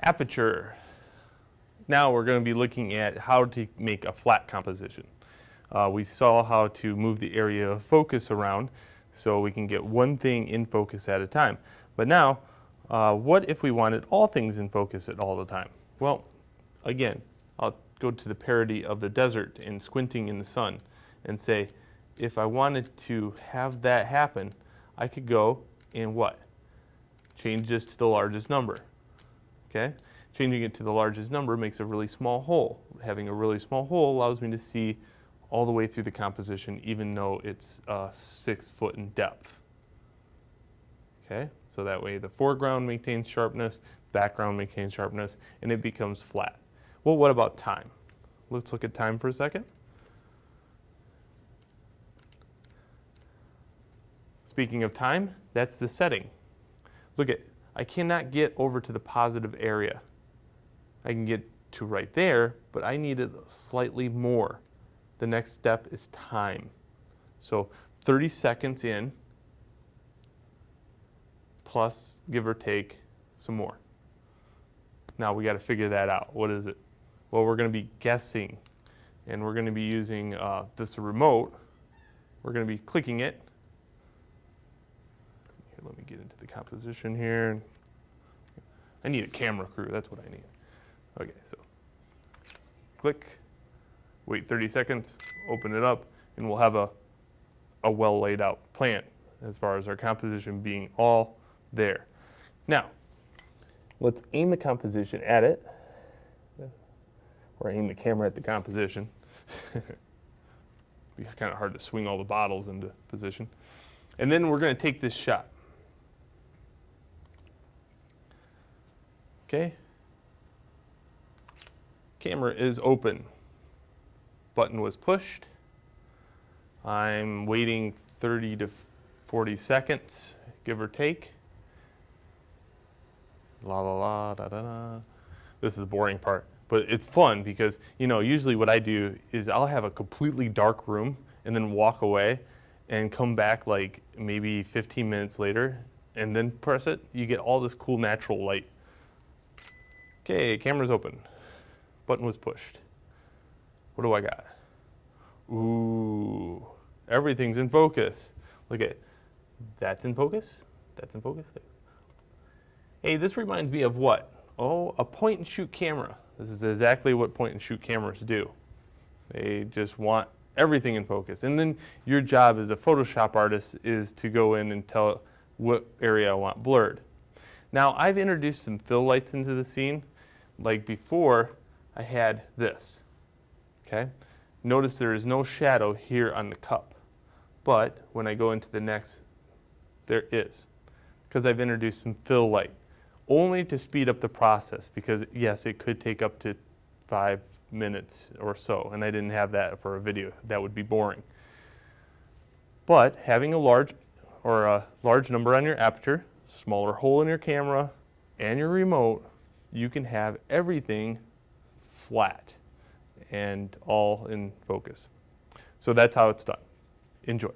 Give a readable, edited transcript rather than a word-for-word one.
Aperture. Now we're going to be looking at how to make a flat composition. We saw how to move the area of focus around so we can get one thing in focus at a time. But now, what if we wanted all things in focus at all the time? Well, again, I'll go to the parody of the desert and squinting in the sun and say, if I wanted to have that happen, I could go and what? Change this to the largest number. Okay? Changing it to the largest number makes a really small hole. Having a really small hole allows me to see all the way through the composition, even though it's 6 foot in depth. Okay? So that way the foreground maintains sharpness, background maintains sharpness, and it becomes flat. Well, what about time? Let's look at time for a second. Speaking of time, that's the setting. Look at, I cannot get over to the positive area. I can get to right there, but I need it slightly more. The next step is time. So 30 seconds in, plus give or take some more. Now we got to figure that out. What is it? Well, we're going to be guessing, and we're going to be using this remote. We're going to be clicking it. Here, let me get into the composition here. I need a camera crew. That's what I need. Okay, so click, wait 30 seconds, open it up, and we'll have a well laid out plan as far as our composition being all there. Now, let's aim the composition at it, or aim the camera at the composition. It'd be kind of hard to swing all the bottles into position. And then we're going to take this shot. Okay. Camera is open. Button was pushed. I'm waiting 30 to 40 seconds, give or take. La la la da da da. This is the boring part, but it's fun because, you know, usually what I do is I'll have a completely dark room and then walk away and come back like maybe 15 minutes later and then press it. You get all this cool natural light. Okay, camera's open. Button was pushed. What do I got? Ooh, everything's in focus. Look at, that's in focus, that's in focus. Hey, this reminds me of what? Oh, a point and shoot camera. This is exactly what point and shoot cameras do. They just want everything in focus. And then your job as a Photoshop artist is to go in and tell what area I want blurred. Now, I've introduced some fill lights into the scene. Like before, I had this, okay? Notice there is no shadow here on the cup. But when I go into the next, there is. Because I've introduced some fill light. Only to speed up the process, because yes, it could take up to 5 minutes or so, and I didn't have that for a video. That would be boring. But having a large number on your aperture, smaller hole in your camera, and your remote, you can have everything flat and all in focus. So that's how it's done. Enjoy.